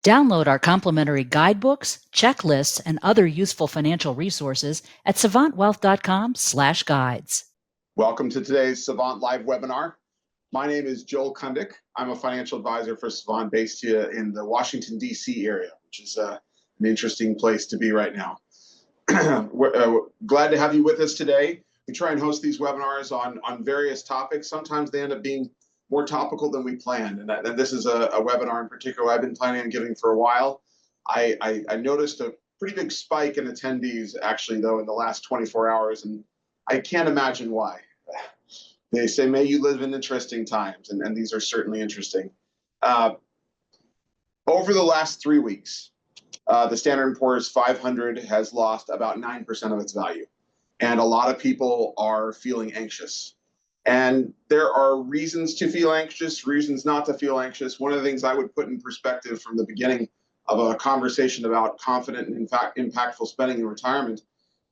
Download our complimentary guidebooks, checklists, and other useful financial resources at savantwealth.com/guides. Welcome to today's Savant Live webinar. My name is Joel Cundick. I'm a financial advisor for Savant based here in the Washington, D.C. area, which is an interesting place to be right now. We're glad to have you with us today. We try and host these webinars on various topics. Sometimes they end up being more topical than we planned. And this is a webinar in particular I've been planning on giving for a while. I noticed a pretty big spike in attendees, actually, though, in the last 24 hours, and I can't imagine why. They say, may you live in interesting times, and these are certainly interesting. Over the last 3 weeks, the Standard & Poor's 500 has lost about 9% of its value, and a lot of people are feeling anxious. And there are reasons to feel anxious, reasons not to feel anxious. One of the things I would put in perspective from the beginning of a conversation about confident and, in fact, impactful spending in retirement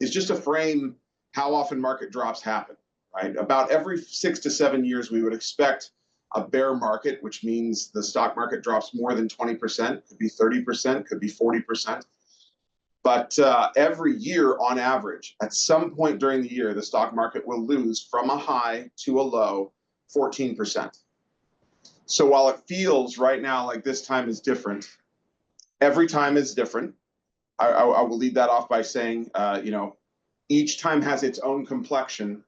is just to frame how often market drops happen, right? About every 6 to 7 years, we would expect a bear market, which means the stock market drops more than 20%, could be 30%, could be 40%. But every year, on average, at some point during the year, the stock market will lose from a high to a low 14%. So while it feels right now like this time is different, every time is different. I will lead that off by saying, each time has its own complexion,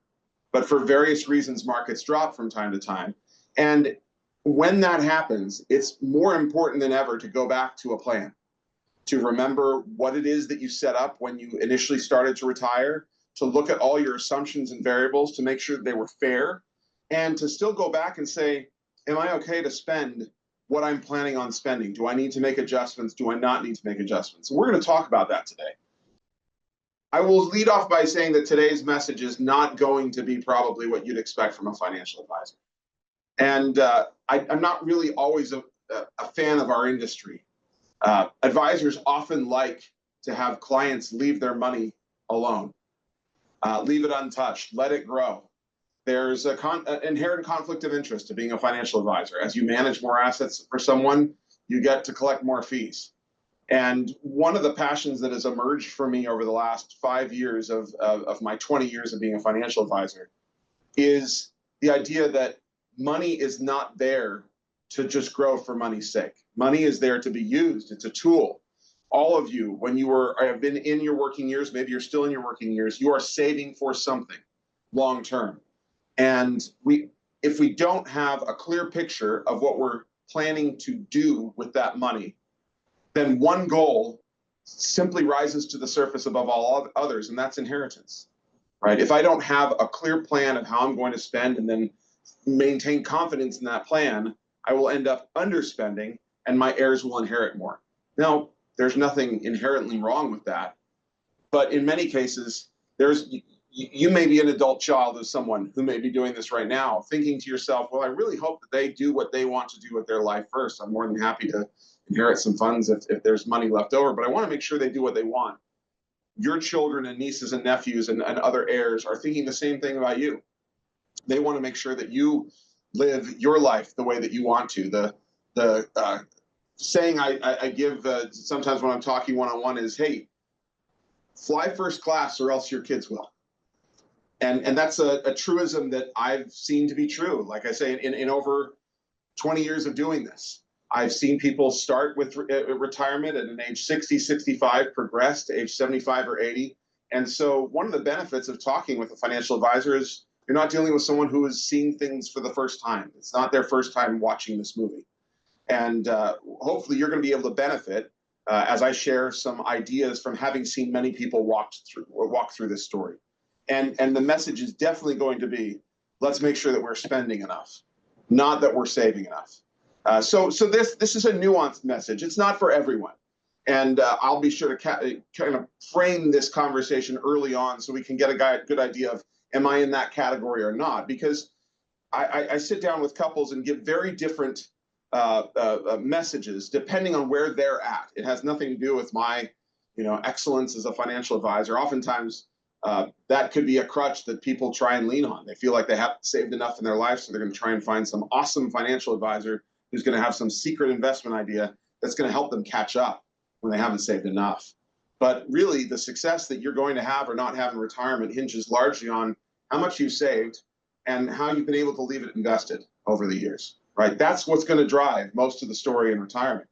but for various reasons, markets drop from time to time. And when that happens, it's more important than ever to go back to a plan, to remember what it is that you set up when you initially started to retire, to look at all your assumptions and variables to make sure that they were fair, and to still go back and say, am I okay to spend what I'm planning on spending? Do I need to make adjustments? Do I not need to make adjustments? And we're going to talk about that today. I will lead off by saying that today's message is not going to be probably what you'd expect from a financial advisor. And I'm not really always a fan of our industry. Advisors often like to have clients leave their money alone, leave it untouched, let it grow. There's an inherent conflict of interest to being a financial advisor. As you manage more assets for someone, you get to collect more fees. And one of the passions that has emerged for me over the last 5 years of my 20 years of being a financial advisor is the idea that money is not there to just grow for money's sake. Money is there to be used. It's a tool. All of you, when you have been in your working years, maybe you're still in your working years, you are saving for something long term. And if we don't have a clear picture of what we're planning to do with that money, then one goal simply rises to the surface above all others, and that's inheritance, right? If I don't have a clear plan of how I'm going to spend and then maintain confidence in that plan, I will end up underspending and my heirs will inherit more. Now, there's nothing inherently wrong with that, but in many cases, you may be an adult child of someone who may be doing this right now, thinking to yourself, well, I really hope that they do what they want to do with their life first. I'm more than happy to inherit some funds if there's money left over, but I want to make sure they do what they want. Your children and nieces and nephews and other heirs are thinking the same thing about you. They want to make sure that you live your life the way that you want to. The saying I give sometimes when I'm talking one-on-one is, hey, fly first class or else your kids will. And that's a truism that I've seen to be true. Like I say, in over 20 years of doing this, I've seen people start with retirement at an age 60, 65, progress to age 75 or 80. And so one of the benefits of talking with a financial advisor is you're not dealing with someone who is seeing things for the first time. It's not their first time watching this movie. And hopefully you're going to be able to benefit as I share some ideas from having seen many people walk through this story. And the message is definitely going to be, let's make sure that we're spending enough, not that we're saving enough. So this is a nuanced message. It's not for everyone. And I'll be sure to kind of frame this conversation early on so we can get a good idea of, am I in that category or not? Because I sit down with couples and give very different messages depending on where they're at. It has nothing to do with my excellence as a financial advisor. Oftentimes, that could be a crutch that people try and lean on. They feel like they haven't saved enough in their life, so they're going to try and find some awesome financial advisor who's going to have some secret investment idea that's going to help them catch up when they haven't saved enough. But really, the success that you're going to have or not have in retirement hinges largely on how much you've saved and how you've been able to leave it invested over the years, right? That's what's going to drive most of the story in retirement.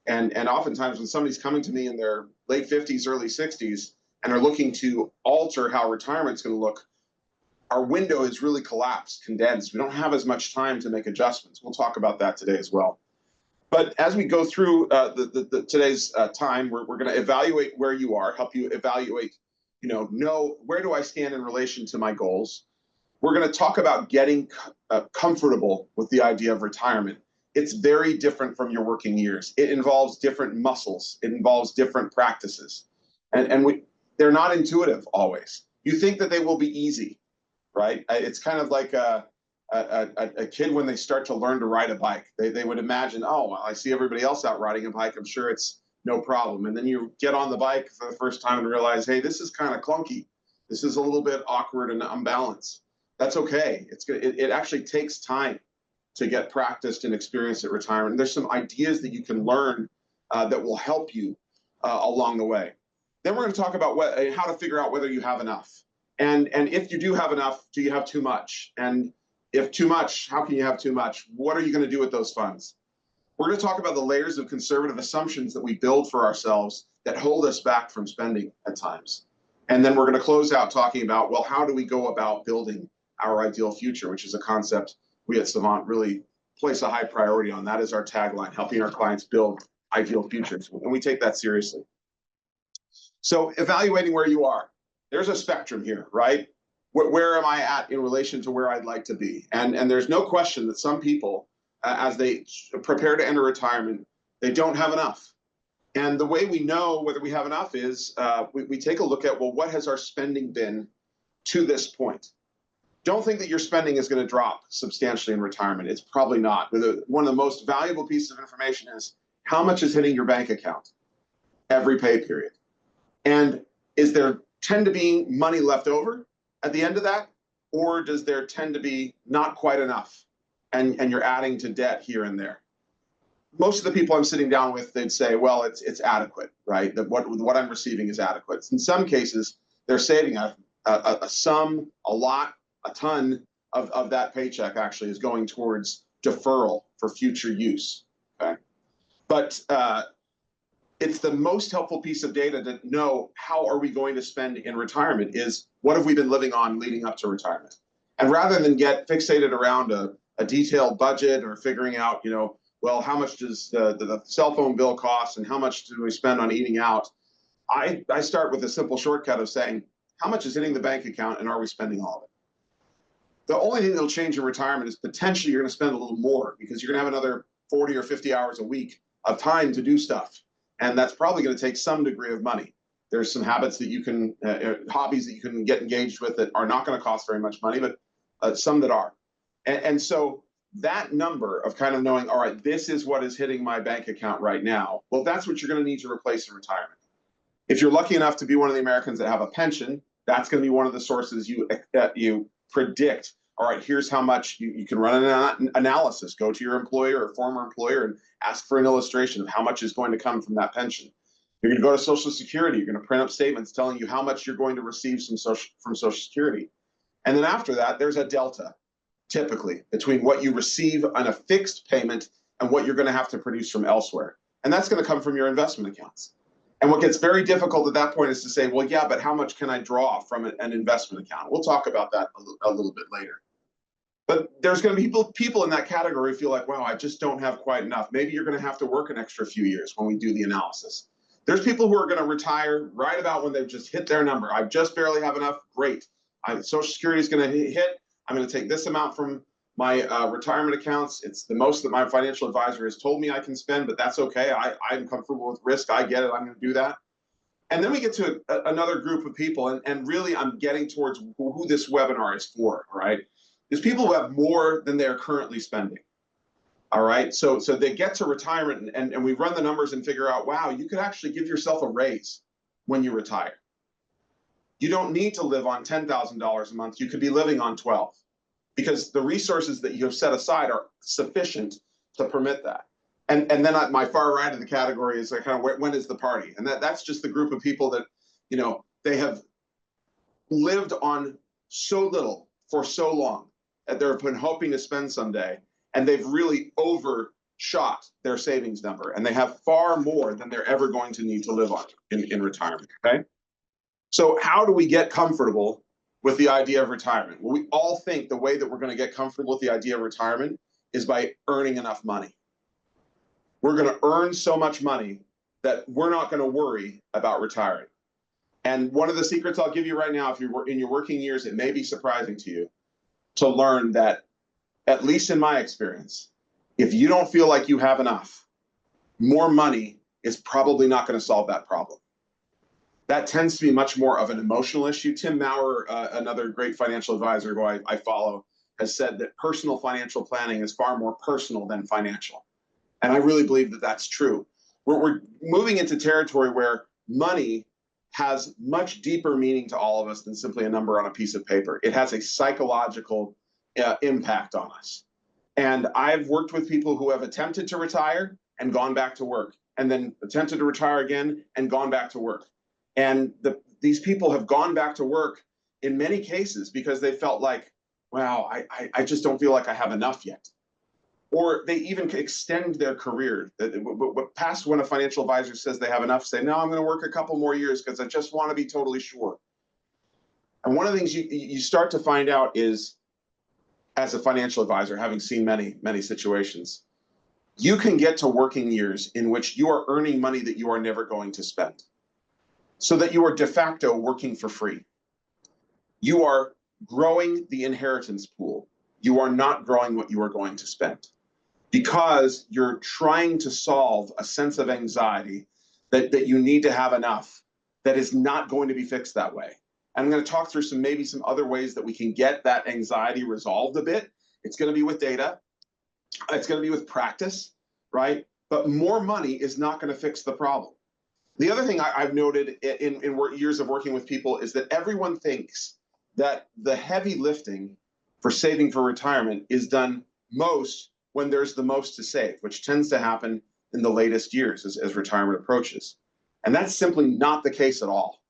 And oftentimes when somebody's coming to me in their late 50s, early 60s, and are looking to alter how retirement's going to look, our window is really collapsed, condensed. We don't have as much time to make adjustments. We'll talk about that today as well. But as we go through today's time, we're going to evaluate where you are, help you evaluate, know where do I stand in relation to my goals. We're going to talk about getting comfortable with the idea of retirement. It's very different from your working years. It involves different muscles. It involves different practices. And they're not intuitive always. You think that they will be easy, right? It's kind of like a kid when they start to learn to ride a bike. They would imagine, oh, well, I see everybody else out riding a bike. I'm sure it's no problem. And then you get on the bike for the first time and realize, hey, this is kind of clunky. This is a little bit awkward and unbalanced. That's okay. It actually takes time to get practiced and experienced at retirement. And there's some ideas that you can learn that will help you along the way. Then we're going to talk about how to figure out whether you have enough. And if you do have enough, do you have too much? And if too much, how can you have too much? What are you going to do with those funds? We're going to talk about the layers of conservative assumptions that we build for ourselves that hold us back from spending at times. And then we're going to close out talking about, well, how do we go about building our ideal future, which is a concept we at Savant really place a high priority on. That is our tagline, helping our clients build ideal futures. And we take that seriously. So evaluating where you are, there's a spectrum here, right? Where am I at in relation to where I'd like to be? And there's no question that some people, as they prepare to enter retirement, they don't have enough. And the way we know whether we have enough is we take a look at, well, what has our spending been to this point? Don't think that your spending is going to drop substantially in retirement. It's probably not. One of the most valuable pieces of information is how much is hitting your bank account every pay period. And is there tend to be money left over at the end of that? Or does there tend to be not quite enough and you're adding to debt here and there? Most of the people I'm sitting down with, they'd say, well, it's adequate, right? That what I'm receiving is adequate. In some cases, they're saving a sum, a lot, a ton of that paycheck actually is going towards deferral for future use, okay? But it's the most helpful piece of data to know how are we going to spend in retirement is what have we been living on leading up to retirement? And rather than get fixated around a detailed budget or figuring out, well, how much does the cell phone bill cost and how much do we spend on eating out? I start with a simple shortcut of saying, how much is hitting the bank account and are we spending all of it? The only thing that'll change in retirement is potentially you're going to spend a little more because you're going to have another 40 or 50 hours a week of time to do stuff. And that's probably going to take some degree of money. There's some habits that you can, hobbies that you can get engaged with that are not going to cost very much money, but some that are. And so that number of kind of knowing, all right, this is what is hitting my bank account right now. Well, that's what you're going to need to replace in retirement. If you're lucky enough to be one of the Americans that have a pension, that's going to be one of the sources you predict. All right, here's how much you can run an analysis. Go to your employer or former employer and ask for an illustration of how much is going to come from that pension. You're going to go to Social Security. You're going to print up statements telling you how much you're going to receive from Social Security. And then after that, there's a delta, typically, between what you receive on a fixed payment and what you're going to have to produce from elsewhere. And that's going to come from your investment accounts. And what gets very difficult at that point is to say, well, yeah, but how much can I draw from an investment account? We'll talk about that a little bit later. But there's going to be people in that category who feel like, wow, I just don't have quite enough. Maybe you're going to have to work an extra few years when we do the analysis. There's people who are going to retire right about when they've just hit their number. I just barely have enough. Great. Social Security is going to hit. I'm going to take this amount from my retirement accounts. It's the most that my financial advisor has told me I can spend, but that's okay. I'm comfortable with risk. I get it. I'm going to do that. And then we get to another group of people, and really I'm getting towards who this webinar is for, all right? There's people who have more than they're currently spending, all right? So they get to retirement, and we run the numbers and figure out, wow, you could actually give yourself a raise when you retire. You don't need to live on $10,000 a month. You could be living on 12 because the resources that you have set aside are sufficient to permit that. And then my far right of the category is like, kind of, when is the party? And that's just the group of people that, they have lived on so little for so long that they've been hoping to spend someday, and they've really overshot their savings number, and they have far more than they're ever going to need to live on in retirement. Okay. So how do we get comfortable with the idea of retirement? Well, we all think the way that we're going to get comfortable with the idea of retirement is by earning enough money. We're going to earn so much money that we're not going to worry about retiring. And one of the secrets I'll give you right now, if you're in your working years, it may be surprising to you to learn that, at least in my experience, if you don't feel like you have enough, more money is probably not going to solve that problem. That tends to be much more of an emotional issue. Tim Maurer, another great financial advisor who I follow, has said that personal financial planning is far more personal than financial. And I really believe that that's true. We're moving into territory where money has much deeper meaning to all of us than simply a number on a piece of paper. It has a psychological impact on us. And I've worked with people who have attempted to retire and gone back to work, and then attempted to retire again and gone back to work. And these people have gone back to work in many cases because they felt like, wow, I just don't feel like I have enough yet. Or they even extend their career. Past when a financial advisor says they have enough, say, no, I'm going to work a couple more years because I just want to be totally sure. And one of the things you start to find out is, as a financial advisor, having seen many, many situations, you can get to working years in which you are earning money that you are never going to spend, so that you are de facto working for free. You are growing the inheritance pool. You are not growing what you are going to spend, because you're trying to solve a sense of anxiety that you need to have enough that is not going to be fixed that way. And I'm going to talk through maybe some other ways that we can get that anxiety resolved a bit. It's going to be with data. It's going to be with practice, right? But more money is not going to fix the problem. The other thing I've noted in years of working with people is that everyone thinks that the heavy lifting for saving for retirement is done most when there's the most to save, which tends to happen in the latest years as retirement approaches. And that's simply not the case at all.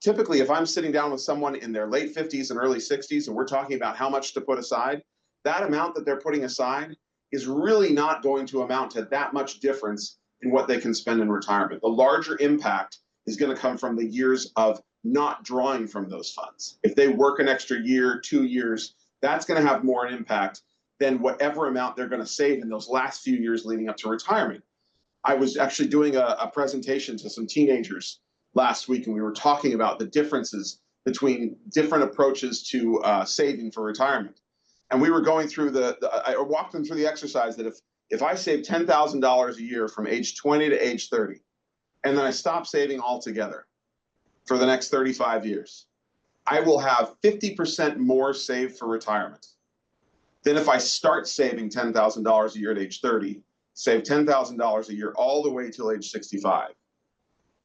Typically, if I'm sitting down with someone in their late 50s and early 60s, and we're talking about how much to put aside, that amount that they're putting aside is really not going to amount to that much difference in what they can spend in retirement. The larger impact is going to come from the years of not drawing from those funds. If they work an extra year, 2 years, that's going to have more impact than whatever amount they're going to save in those last few years leading up to retirement. I was actually doing a presentation to some teenagers last week, and we were talking about the differences between different approaches to saving for retirement. And we were going through I walked them through the exercise that if I save $10,000 a year from age 20 to age 30, and then I stop saving altogether for the next 35 years, I will have 50% more saved for retirement than if I start saving $10,000 a year at age 30, save $10,000 a year all the way till age 65,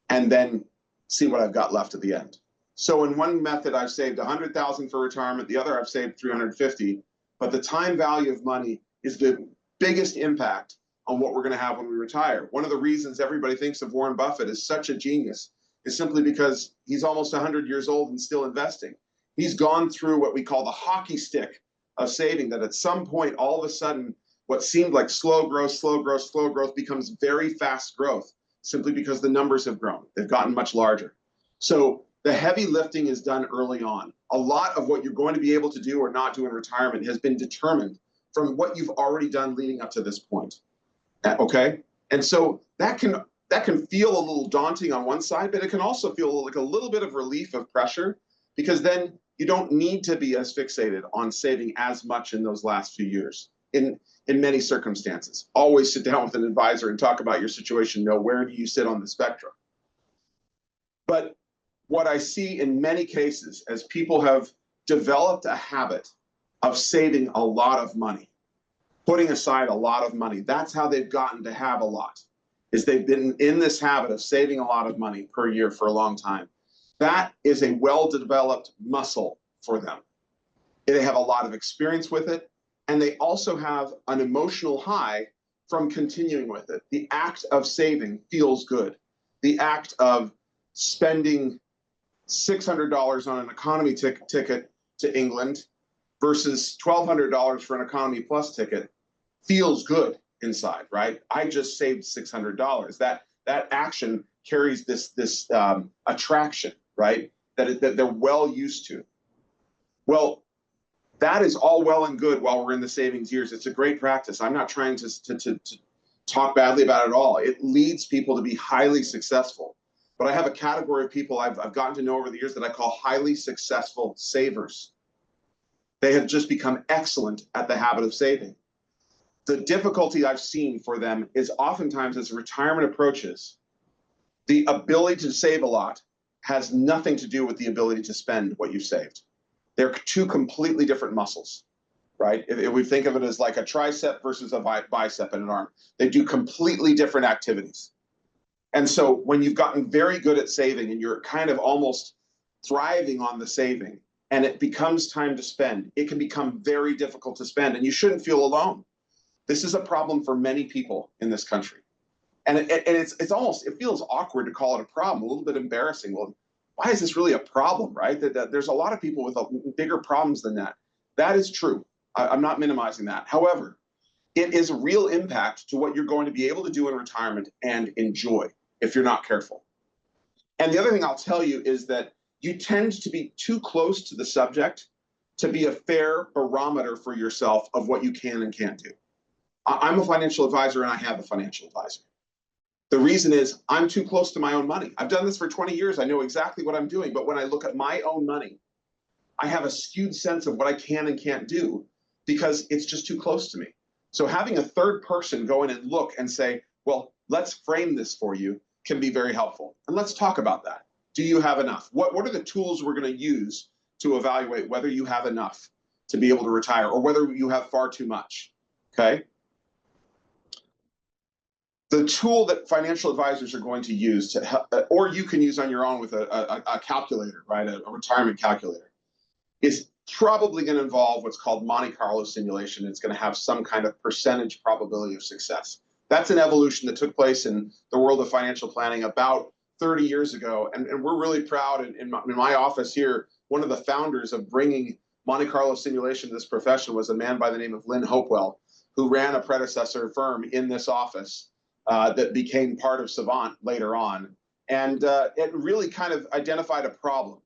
and then see what I've got left at the end. So in one method, I've saved $100,000 for retirement. The other, I've saved $350. But the time value of money is the biggest impact on what we're going to have when we retire. One of the reasons everybody thinks of Warren Buffett as such a genius is simply because he's almost 100 years old and still investing. He's gone through what we call the hockey stick of saving, that at some point, all of a sudden, what seemed like slow growth becomes very fast growth, simply because the numbers have grown. They've gotten much larger. So the heavy lifting is done early on. A lot of what you're going to be able to do or not do in retirement has been determined from what you've already done leading up to this point. Okay? And so that can feel a little daunting on one side, but it can also feel like a little bit of relief of pressure, because then you don't need to be as fixated on saving as much in those last few years. In many circumstances, always sit down with an advisor and talk about your situation. Know where do you sit on the spectrum. But what I see in many cases, as people have developed a habit of saving a lot of money, putting aside a lot of money, that's how they've gotten to have a lot, is they've been in this habit of saving a lot of money per year for a long time. That is a well-developed muscle for them. They have a lot of experience with it, and they also have an emotional high from continuing with it. The act of saving feels good. The act of spending $600 on an economy ticket to England versus $1,200 for an economy plus ticket feels good inside, right? I just saved $600. That action carries this attraction, right? That they're well used to. Well, that is all well and good while we're in the savings years. It's a great practice. I'm not trying to talk badly about it at all. It leads people to be highly successful. But I have a category of people I've gotten to know over the years that I call highly successful savers. They have just become excellent at the habit of saving. The difficulty I've seen for them is oftentimes as retirement approaches, the ability to save a lot has nothing to do with the ability to spend what you've saved. They're two completely different muscles, right? If we think of it as like a tricep versus a bicep in an arm, they do completely different activities. And so when you've gotten very good at saving and you're kind of almost thriving on the saving and it becomes time to spend, it can become very difficult to spend, and you shouldn't feel alone. This is a problem for many people in this country. And it's almost, it feels awkward to call it a problem, a little bit embarrassing. Well, why is this really a problem, right? That there's a lot of people with bigger problems than that. That is true. I'm not minimizing that. However, it is a real impact to what you're going to be able to do in retirement and enjoy if you're not careful. And the other thing I'll tell you is that you tend to be too close to the subject to be a fair barometer for yourself of what you can and can't do. I'm a financial advisor and I have a financial advisor. The reason is I'm too close to my own money. I've done this for 20 years. I know exactly what I'm doing. But when I look at my own money, I have a skewed sense of what I can and can't do because it's just too close to me. So having a third person go in and look and say, well, let's frame this for you can be very helpful. And let's talk about that. Do you have enough? What are the tools we're going to use to evaluate whether you have enough to be able to retire or whether you have far too much? Okay. The tool that financial advisors are going to use to help, or you can use on your own with a calculator, right? A retirement calculator, is probably going to involve what's called Monte Carlo simulation. It's going to have some kind of percentage probability of success. That's an evolution that took place in the world of financial planning about 30 years ago. And we're really proud in my office here, one of the founders of bringing Monte Carlo simulation to this profession was a man by the name of Lynn Hopewell, who ran a predecessor firm in this office. That became part of Savant later on. And it really kind of identified a problem.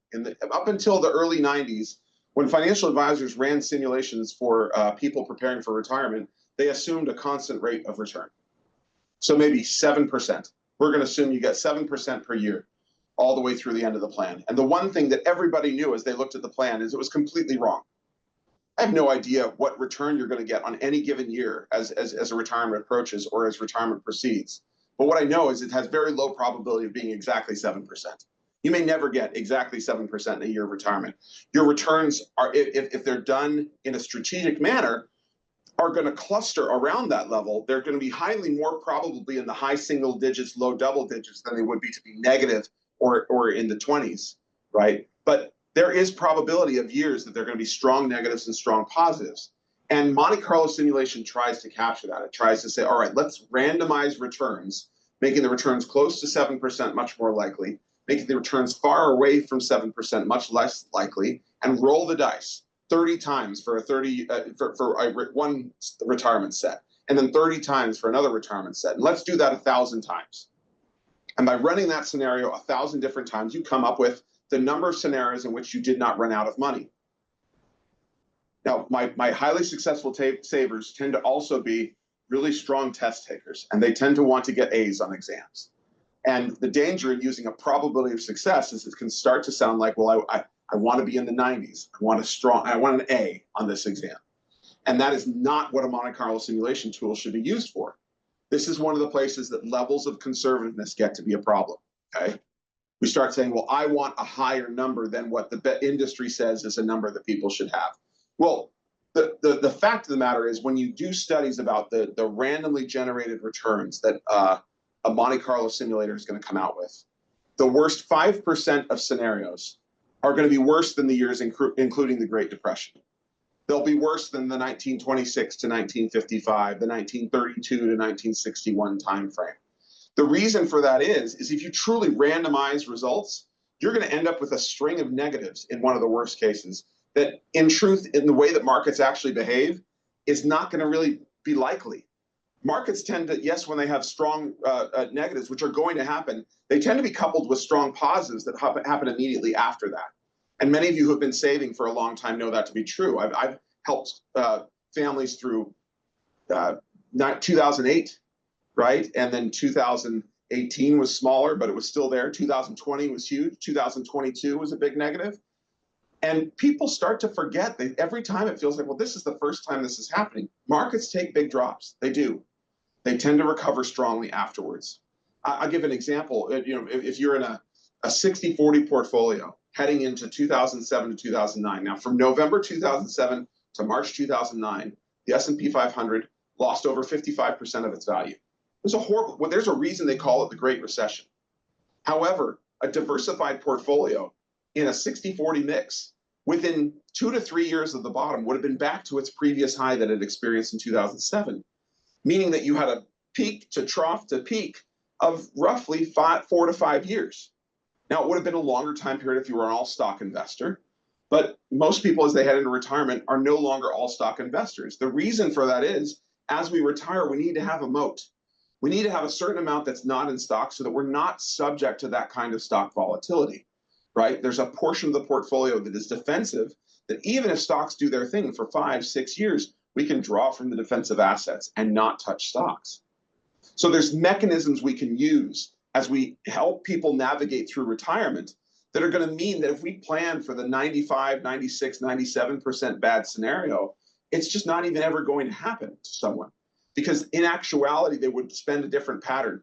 Up until the early 90s, when financial advisors ran simulations for people preparing for retirement, they assumed a constant rate of return. So maybe 7%. We're going to assume you get 7% per year all the way through the end of the plan. And the one thing that everybody knew as they looked at the plan is it was completely wrong. I have no idea what return you're going to get on any given year as a retirement approaches or as retirement proceeds. But what I know is it has very low probability of being exactly 7%. You may never get exactly 7% in a year of retirement. Your returns are, if they're done in a strategic manner, are going to cluster around that level. They're going to be highly more probably in the high single digits, low double digits than they would be to be negative or in the 20s, right? But there is probability of years that they're going to be strong negatives and strong positives. And Monte Carlo simulation tries to capture that. It tries to say, all right, let's randomize returns, making the returns close to 7% much more likely, making the returns far away from 7% much less likely, and roll the dice 30 times for one retirement set, and then 30 times for another retirement set. And let's do that 1,000 times. And by running that scenario 1,000 different times, you come up with the number of scenarios in which you did not run out of money. Now, my highly successful savers tend to also be really strong test takers, and they tend to want to get A's on exams. And the danger in using a probability of success is it can start to sound like, well, I want to be in the 90s. I want an A on this exam. And that is not what a Monte Carlo simulation tool should be used for. This is one of the places that levels of conservativeness get to be a problem, okay? We start saying, well, I want a higher number than what the industry says is a number that people should have. Well, the fact of the matter is when you do studies about the randomly generated returns that a Monte Carlo simulator is going to come out with, the worst 5% of scenarios are going to be worse than the years including the Great Depression. They'll be worse than the 1926 to 1955, the 1932 to 1961 timeframe. The reason for that is if you truly randomize results, you're going to end up with a string of negatives in one of the worst cases that, in truth, in the way that markets actually behave, is not going to really be likely. Markets tend to, yes, when they have strong negatives, which are going to happen, they tend to be coupled with strong positives that happen immediately after that. And many of you who have been saving for a long time know that to be true. I've helped families through 2008, right? And then 2018 was smaller, but it was still there. 2020 was huge. 2022 was a big negative. And people start to forget that every time it feels like, well, this is the first time this is happening. Markets take big drops. They do. They tend to recover strongly afterwards. I'll give an example. If you're in a 60-40 portfolio heading into 2007 to 2009. Now, from November 2007 to March 2009, the S&P 500 lost over 55% of its value. It was a horrible, well, there's a reason they call it the Great Recession. However, a diversified portfolio in a 60-40 mix within 2 to 3 years of the bottom would have been back to its previous high that it experienced in 2007, meaning that you had a peak to trough to peak of roughly 4 to 5 years. Now, it would have been a longer time period if you were an all-stock investor, but most people, as they head into retirement, are no longer all-stock investors. The reason for that is, as we retire, we need to have a moat. We need to have a certain amount that's not in stock so that we're not subject to that kind of stock volatility, right? There's a portion of the portfolio that is defensive, that even if stocks do their thing for 5, 6 years, we can draw from the defensive assets and not touch stocks. So there's mechanisms we can use as we help people navigate through retirement that are going to mean that if we plan for the 95, 96, 97% bad scenario, it's just not even ever going to happen to someone, because in actuality, they would spend a different pattern.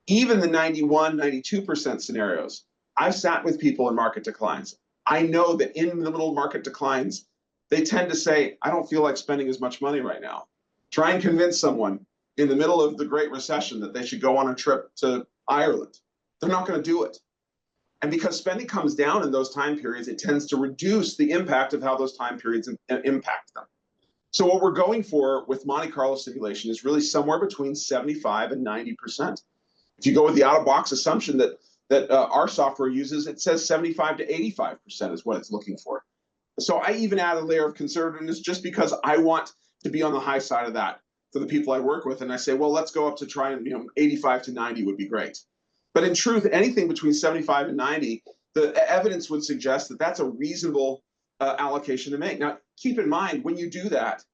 Even the 91, 92% scenarios, I've sat with people in market declines. I know that in the middle market declines, they tend to say, I don't feel like spending as much money right now. Try and convince someone in the middle of the Great Recession that they should go on a trip to Ireland. They're not going to do it. And because spending comes down in those time periods, it tends to reduce the impact of how those time periods impact them. So what we're going for with Monte Carlo simulation is really somewhere between 75 and 90%. If you go with the out-of-box assumption that our software uses, it says 75 to 85% is what it's looking for. So I even add a layer of conservativeness just because I want to be on the high side of that for the people I work with. And I say, well, let's go up to try and 85 to 90 would be great. But in truth, anything between 75 and 90, the evidence would suggest that that's a reasonable allocation to make. Now, keep in mind, when you do that,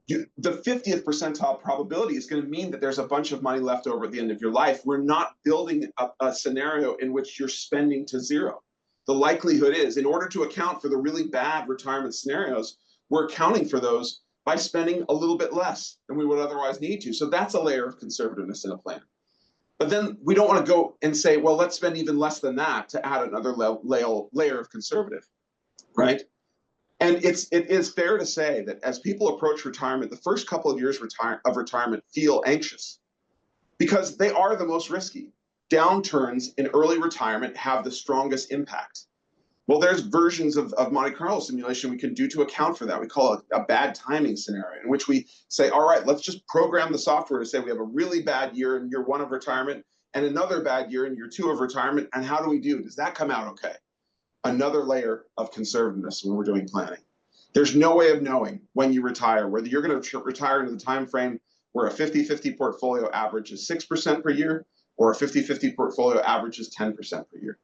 the 50th percentile probability is going to mean that there's a bunch of money left over at the end of your life. We're not building a scenario in which you're spending to zero. The likelihood is, in order to account for the really bad retirement scenarios, we're accounting for those by spending a little bit less than we would otherwise need to. So that's a layer of conservativeness in a plan. But then we don't want to go and say, well, let's spend even less than that to add another layer of conservative, right? And it is fair to say that as people approach retirement, the first couple of years of retirement feel anxious because they are the most risky. Downturns in early retirement have the strongest impact. Well, there's versions of Monte Carlo simulation we can do to account for that. We call it a bad timing scenario, in which we say, all right, let's just program the software to say we have a really bad year in year 1 of retirement and another bad year in year 2 of retirement. And how do we do? Does that come out okay? Another layer of conservativeness when we're doing planning. There's no way of knowing when you retire, whether you're going to retire into the time frame where a 50-50 portfolio averages 6% per year or a 50-50 portfolio averages 10% per year.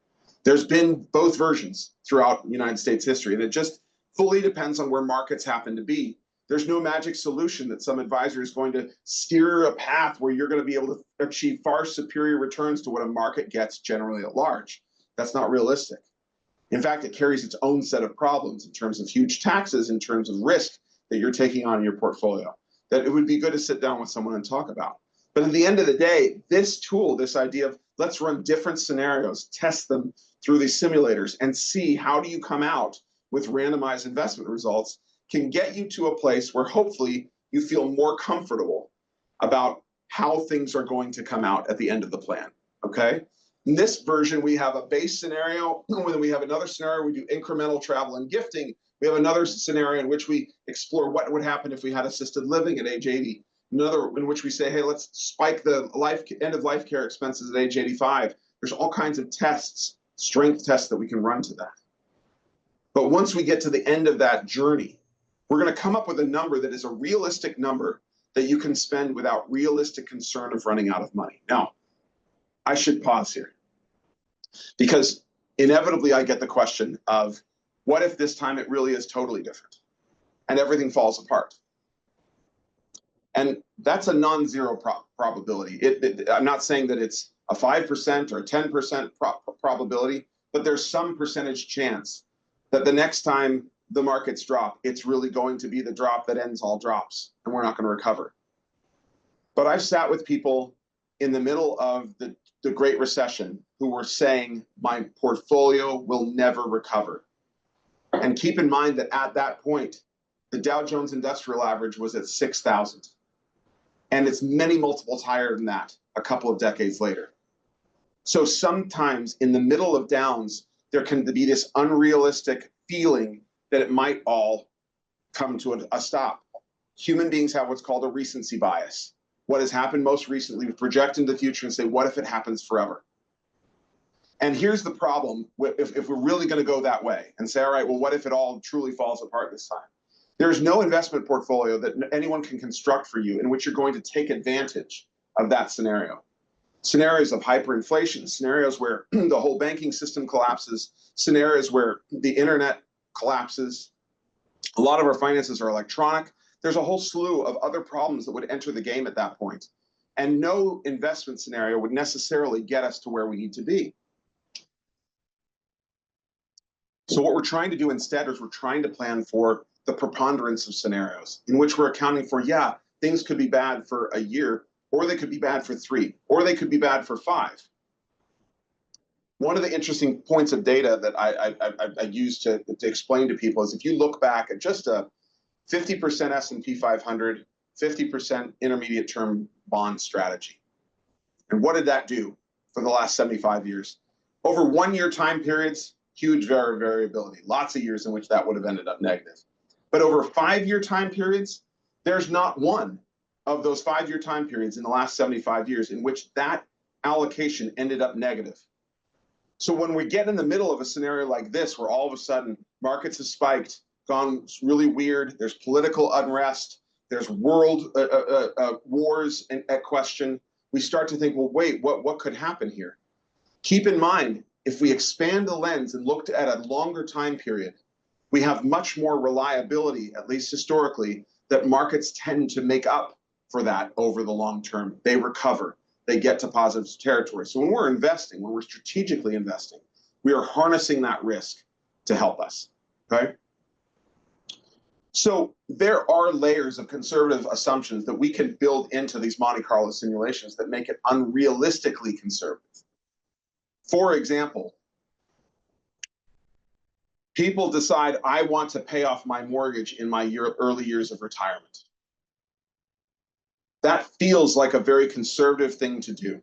There's been both versions throughout United States history, and it just fully depends on where markets happen to be. There's no magic solution that some advisor is going to steer a path where you're going to be able to achieve far superior returns to what a market gets generally at large. That's not realistic. In fact, it carries its own set of problems in terms of huge taxes, in terms of risk that you're taking on in your portfolio, that it would be good to sit down with someone and talk about. But at the end of the day, this tool, this idea of let's run different scenarios, test them through these simulators and see how do you come out with randomized investment results, can get you to a place where hopefully you feel more comfortable about how things are going to come out at the end of the plan, okay? In this version, we have a base scenario, and then we have another scenario, we do incremental travel and gifting, We have another scenario in which we explore what would happen if we had assisted living at age 80. Another in which we say, hey, let's spike the end of life care expenses at age 85. There's all kinds of tests, strength tests that we can run to that. But once we get to the end of that journey, we're going to come up with a number that is a realistic number that you can spend without realistic concern of running out of money. Now, I should pause here because inevitably I get the question of, what if this time it really is totally different and everything falls apart? And that's a non-zero probability. I'm not saying that it's a 5% or a 10% probability, but there's some percentage chance that the next time the markets drop, it's really going to be the drop that ends all drops, and we're not going to recover. But I've sat with people in the middle of the Great Recession who were saying, my portfolio will never recover. And keep in mind that at that point, the Dow Jones Industrial Average was at 6,000. And it's many multiples higher than that a couple of decades later. So sometimes in the middle of downs, there can be this unrealistic feeling that it might all come to a stop. Human beings have what's called a recency bias. What has happened most recently, we project into the future and say, what if it happens forever? And here's the problem, if we're really going to go that way and say, all right, well, what if it all truly falls apart this time? There's no investment portfolio that anyone can construct for you in which you're going to take advantage of that scenario. Scenarios of hyperinflation, scenarios where the whole banking system collapses, scenarios where the internet collapses. A lot of our finances are electronic. There's a whole slew of other problems that would enter the game at that point. And no investment scenario would necessarily get us to where we need to be. So what we're trying to do instead is we're trying to plan for the preponderance of scenarios in which we're accounting for, yeah, things could be bad for a year, or they could be bad for 3, or they could be bad for 5. One of the interesting points of data that I use to explain to people is if you look back at just a 50% S&P 500, 50% intermediate term bond strategy. And what did that do for the last 75 years? Over 1-year time periods, huge variability, lots of years in which that would have ended up negative. But over 5-year time periods, there's not one of those 5-year time periods in the last 75 years in which that allocation ended up negative. So when we get in the middle of a scenario like this, where all of a sudden markets have spiked, gone really weird, there's political unrest, there's world wars at question, we start to think, well, wait, what could happen here? Keep in mind, if we expand the lens and looked at a longer time period, we have much more reliability, at least historically, that markets tend to make up for that over the long term. They recover, they get to positive territory. So when we're investing, when we're strategically investing, we are harnessing that risk to help us, okay? So there are layers of conservative assumptions that we can build into these Monte Carlo simulations that make it unrealistically conservative. For example, people decide, I want to pay off my mortgage in my early years of retirement. That feels like a very conservative thing to do.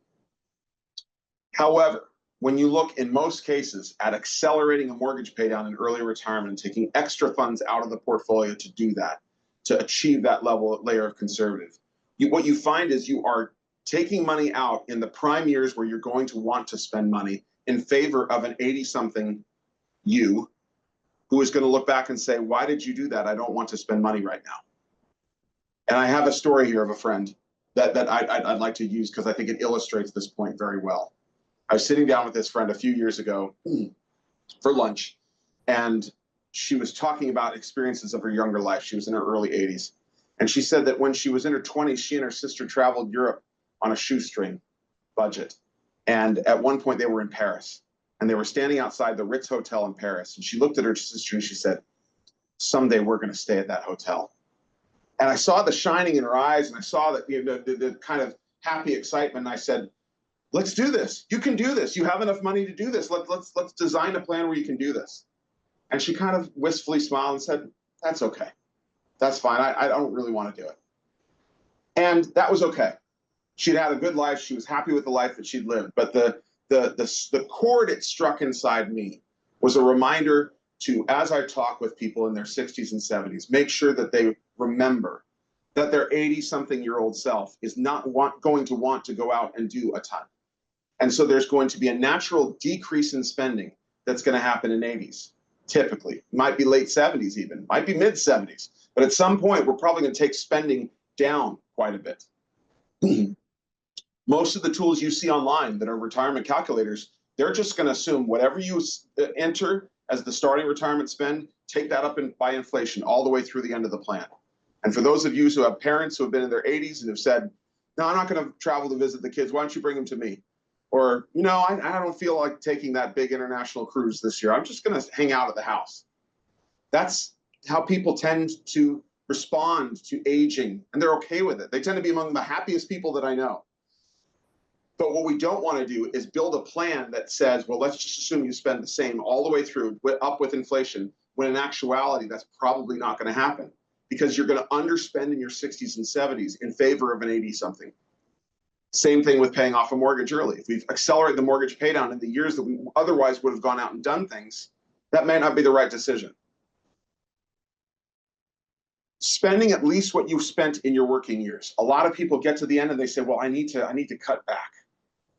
However, when you look in most cases at accelerating a mortgage paydown in early retirement and taking extra funds out of the portfolio to do that, to achieve that layer of conservative, what you find is you are taking money out in the prime years where you're going to want to spend money in favor of an 80-something you who is going to look back and say, why did you do that? I don't want to spend money right now. And I have a story here of a friend that I'd like to use because I think it illustrates this point very well. I was sitting down with this friend a few years ago for lunch, and she was talking about experiences of her younger life. She was in her early 80s. And she said that when she was in her 20s, she and her sister traveled Europe on a shoestring budget. And at one point they were in Paris, and they were standing outside the Ritz Hotel in Paris. And she looked at her sister and she said, someday we're going to stay at that hotel. And I saw the shining in her eyes, and I saw that, you know, the kind of happy excitement. And I said, let's do this. You can do this. You have enough money to do this. Let's design a plan where you can do this. And she kind of wistfully smiled and said, that's okay. That's fine. I don't really want to do it. And that was okay. She'd had a good life. She was happy with the life that she'd lived. But the chord it struck inside me was a reminder to, as I talk with people in their 60s and 70s, make sure that they remember that their 80-something-year-old self is not going to want to go out and do a ton. And so there's going to be a natural decrease in spending that's going to happen in 80s, typically. Might be late 70s even, might be mid 70s. But at some point, we're probably going to take spending down quite a bit. Most of the tools you see online that are retirement calculators, they're just going to assume whatever you enter as the starting retirement spend, take that up by inflation all the way through the end of the plan. And for those of you who have parents who have been in their 80s and have said, no, I'm not going to travel to visit the kids, why don't you bring them to me? Or, you know, I don't feel like taking that big international cruise this year. I'm just going to hang out at the house. That's how people tend to respond to aging, and they're okay with it. They tend to be among the happiest people that I know. But what we don't want to do is build a plan that says, well, let's just assume you spend the same all the way through, up with inflation, when in actuality, that's probably not going to happen, because you're going to underspend in your 60s and 70s in favor of an 80-something. Same thing with paying off a mortgage early. If we accelerate the mortgage paydown in the years that we otherwise would have gone out and done things, that may not be the right decision. Spending at least what you've spent in your working years. A lot of people get to the end and they say, well, I need to cut back.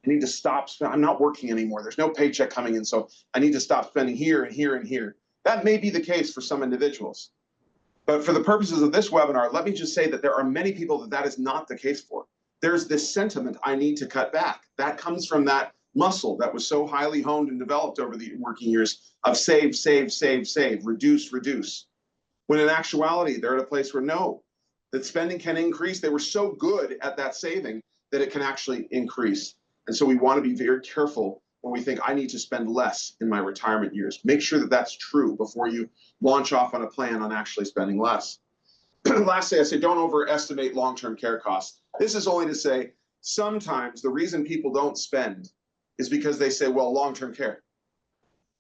I need to stop spending. I'm not working anymore. There's no paycheck coming in, so I need to stop spending here and here and here. That may be the case for some individuals. But for the purposes of this webinar, let me just say that there are many people that is not the case for. There's this sentiment, I need to cut back. That comes from that muscle that was so highly honed and developed over the working years of save, save, save, save, reduce, reduce. When in actuality, they're at a place where no, that spending can increase. They were so good at that saving that it can actually increase. And so we want to be very careful when we think I need to spend less in my retirement years. Make sure that that's true before you launch off on a plan on actually spending less. Lastly, I say don't overestimate long-term care costs. This is only to say sometimes the reason people don't spend is because they say, well, long-term care.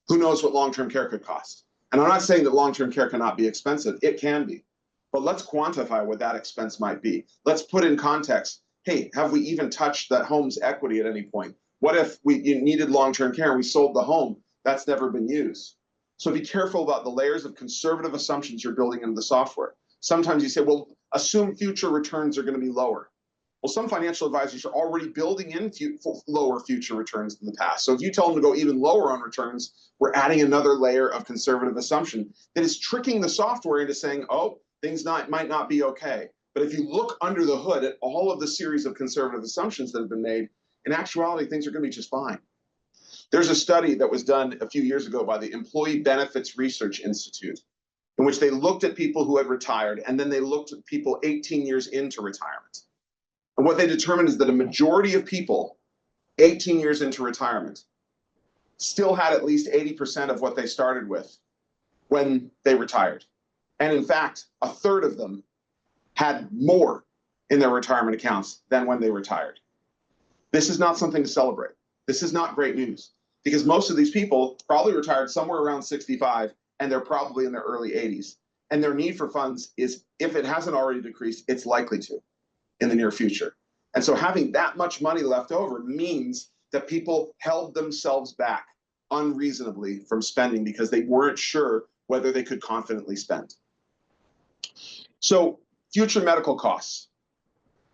Who knows what long-term care could cost? And I'm not saying that long-term care cannot be expensive. It can be. But let's quantify what that expense might be. Let's put in context, hey, have we even touched that home's equity at any point? What if we needed long-term care and we sold the home? That's never been used. So be careful about the layers of conservative assumptions you're building into the software. Sometimes you say, well, assume future returns are going to be lower. Well, some financial advisors are already building in lower future returns than the past. So if you tell them to go even lower on returns, we're adding another layer of conservative assumption that is tricking the software into saying, oh, things might not be okay. But if you look under the hood at all of the series of conservative assumptions that have been made, in actuality, things are going to be just fine. There's a study that was done a few years ago by the Employee Benefits Research Institute, in which they looked at people who had retired, and then they looked at people 18 years into retirement. And what they determined is that a majority of people 18 years into retirement still had at least 80% of what they started with when they retired. And in fact, a third of them had more in their retirement accounts than when they retired. This is not something to celebrate. This is not great news, because most of these people probably retired somewhere around 65, and they're probably in their early 80s. And their need for funds is, if it hasn't already decreased, it's likely to in the near future. And so having that much money left over means that people held themselves back unreasonably from spending because they weren't sure whether they could confidently spend. So future medical costs.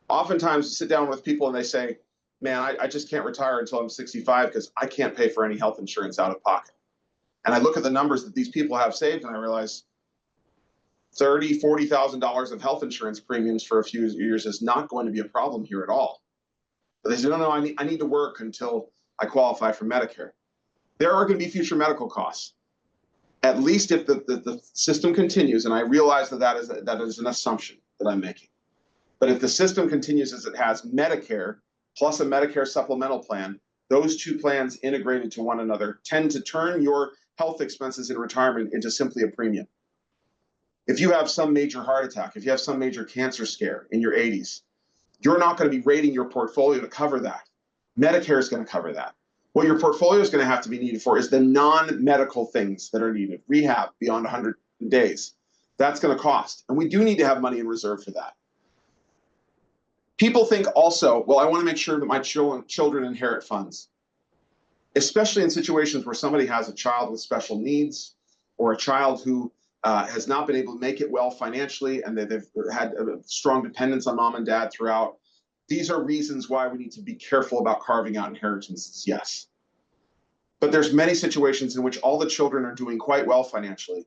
Oftentimes you sit down with people and they say, man, I just can't retire until I'm 65 because I can't pay for any health insurance out of pocket. And I look at the numbers that these people have saved and I realize $30,000, $40,000 of health insurance premiums for a few years is not going to be a problem here at all. But they say, no, I need to work until I qualify for Medicare. There are going to be future medical costs, at least if the system continues, and I realize that is an assumption that I'm making. But if the system continues as it has, Medicare plus a Medicare supplemental plan, those two plans integrated to one another tend to turn your health expenses in retirement into simply a premium. If you have some major heart attack, if you have some major cancer scare in your 80s, you're not going to be rating your portfolio to cover that. Medicare is going to cover that. What your portfolio is going to have to be needed for is the non-medical things that are needed. Rehab beyond 100 days. That's going to cost. And we do need to have money in reserve for that. People think also, well, I want to make sure that my children inherit funds, especially in situations where somebody has a child with special needs, or a child who has not been able to make it well financially, and they've had a strong dependence on mom and dad throughout. These are reasons why we need to be careful about carving out inheritances, yes. But there's many situations in which all the children are doing quite well financially.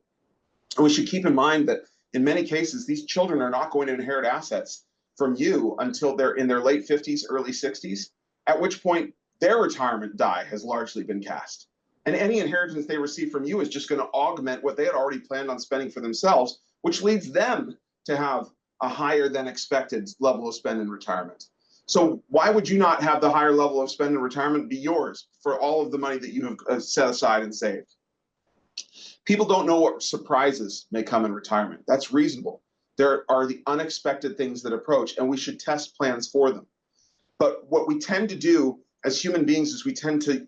And we should keep in mind that in many cases, these children are not going to inherit assets from you until they're in their late 50s, early 60s, at which point their retirement die has largely been cast. And any inheritance they receive from you is just going to augment what they had already planned on spending for themselves, which leads them to have a higher than expected level of spend in retirement. So why would you not have the higher level of spend in retirement be yours for all of the money that you have set aside and saved? People don't know what surprises may come in retirement. That's reasonable. There are the unexpected things that approach, and we should test plans for them. But what we tend to do as human beings is we tend to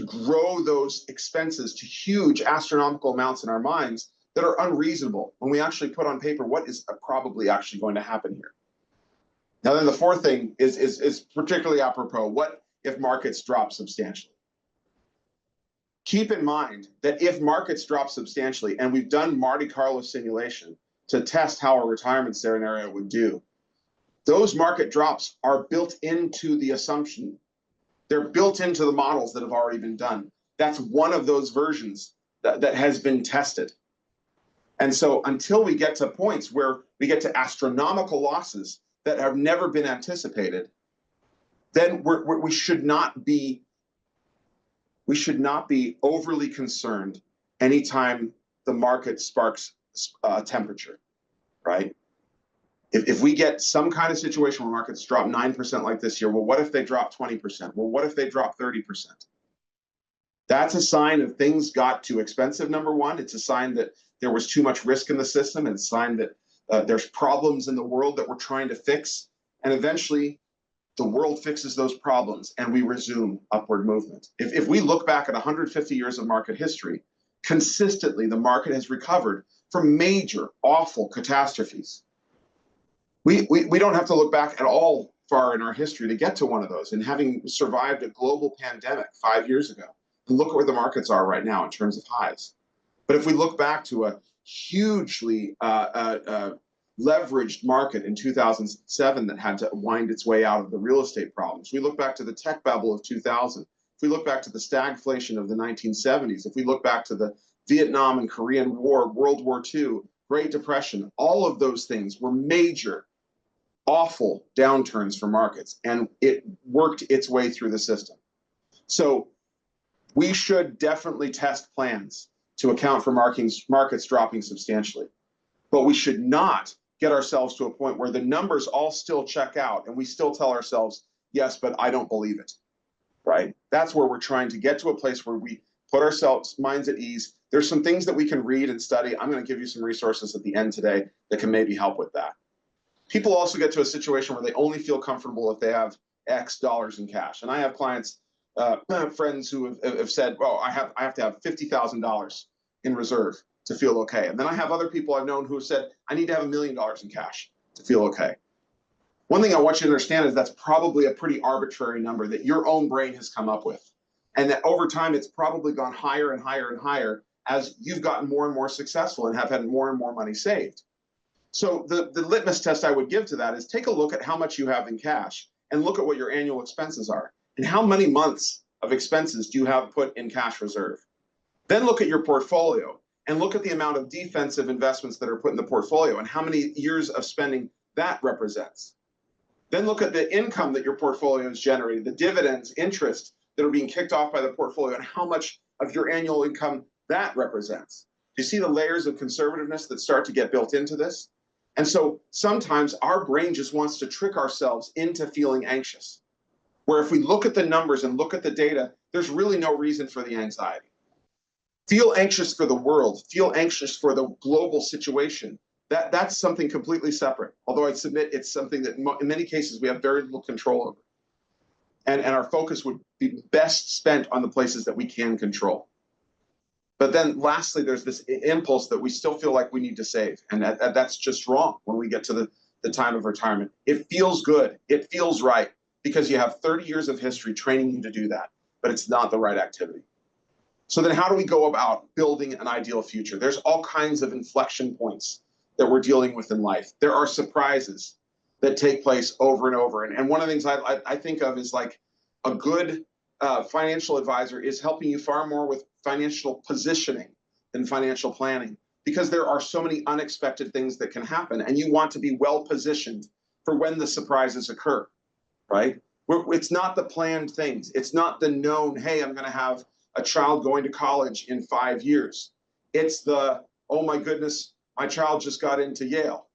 grow those expenses to huge astronomical amounts in our minds that are unreasonable when we actually put on paper what is probably actually going to happen here. Now, then the fourth thing is particularly apropos. What if markets drop substantially? Keep in mind that if markets drop substantially, and we've done Monte Carlo simulation to test how a retirement scenario would do, those market drops are built into the assumption. They're built into the models that have already been done. That's one of those versions that has been tested. And so until we get to points where we get to astronomical losses that have never been anticipated, then we should not be overly concerned anytime the market sparks temperature, right? If we get some kind of situation where markets drop 9% like this year, well, what if they drop 20%? Well, what if they drop 30%? That's a sign of things got too expensive, number one. It's a sign that there was too much risk in the system. It's a sign that there's problems in the world that we're trying to fix. And eventually, the world fixes those problems and we resume upward movement. If we look back at 150 years of market history, consistently the market has recovered from major, awful catastrophes. We don't have to look back at all far in our history to get to one of those. And having survived a global pandemic 5 years ago, and look at where the markets are right now in terms of highs. But if we look back to a hugely leveraged market in 2007 that had to wind its way out of the real estate problems, we look back to the tech bubble of 2000, if we look back to the stagflation of the 1970s, if we look back to the Vietnam and Korean War, World War II, Great Depression, all of those things were major, awful downturns for markets, and it worked its way through the system. So we should definitely test plans to account for markets dropping substantially. But we should not get ourselves to a point where the numbers all still check out and we still tell ourselves, yes, but I don't believe it, right? That's where we're trying to get to a place where we put ourselves minds at ease. There's some things that we can read and study. I'm going to give you some resources at the end today that can maybe help with that. People also get to a situation where they only feel comfortable if they have X dollars in cash. And I have clients, friends who have said, well, I have to have $50,000 in reserve to feel okay. And then I have other people I've known who have said, I need to have $1 million in cash to feel okay. One thing I want you to understand is that's probably a pretty arbitrary number that your own brain has come up with. And that over time, it's probably gone higher and higher and higher as you've gotten more and more successful and have had more and more money saved. So the litmus test I would give to that is take a look at how much you have in cash and look at what your annual expenses are. And how many months of expenses do you have put in cash reserve? Then look at your portfolio and look at the amount of defensive investments that are put in the portfolio and how many years of spending that represents. Then look at the income that your portfolio is generating, the dividends, interest that are being kicked off by the portfolio, and how much of your annual income that represents. Do you see the layers of conservativeness that start to get built into this? And so sometimes our brain just wants to trick ourselves into feeling anxious, where if we look at the numbers and look at the data, there's really no reason for the anxiety. Feel anxious for the world, feel anxious for the global situation. That's something completely separate, although I submit it's something that in many cases we have very little control over. And our focus would be best spent on the places that we can control. But then lastly, there's this impulse that we still feel like we need to save. And that's just wrong when we get to the time of retirement. It feels good. It feels right because you have 30 years of history training you to do that, but it's not the right activity. So then how do we go about building an ideal future? There's all kinds of inflection points that we're dealing with in life. There are surprises that take place over and over. And one of the things I think of is like a good financial advisor is helping you far more with financial positioning than financial planning, because there are so many unexpected things that can happen, and you want to be well positioned for when the surprises occur, right? It's not the planned things. It's not the known, hey, I'm going to have a child going to college in 5 years. It's the, oh my goodness, my child just got into Yale.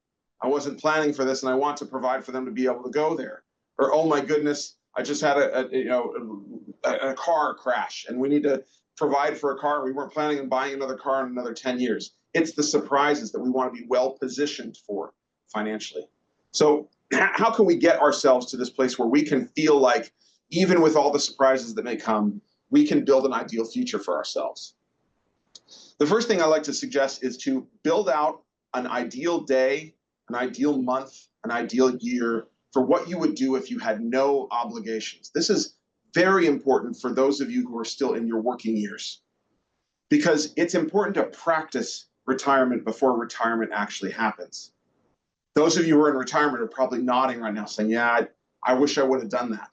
I wasn't planning for this, and I want to provide for them to be able to go there. Or, oh my goodness, I just had a car crash, and we need to provide for a car. We weren't planning on buying another car in another 10 years. It's the surprises that we want to be well positioned for financially. So how can we get ourselves to this place where we can feel like, even with all the surprises that may come, we can build an ideal future for ourselves? The first thing I like to suggest is to build out an ideal day, an ideal month, an ideal year for what you would do if you had no obligations. This is very important for those of you who are still in your working years, because it's important to practice retirement before retirement actually happens. Those of you who are in retirement are probably nodding right now saying, yeah, I wish I would have done that.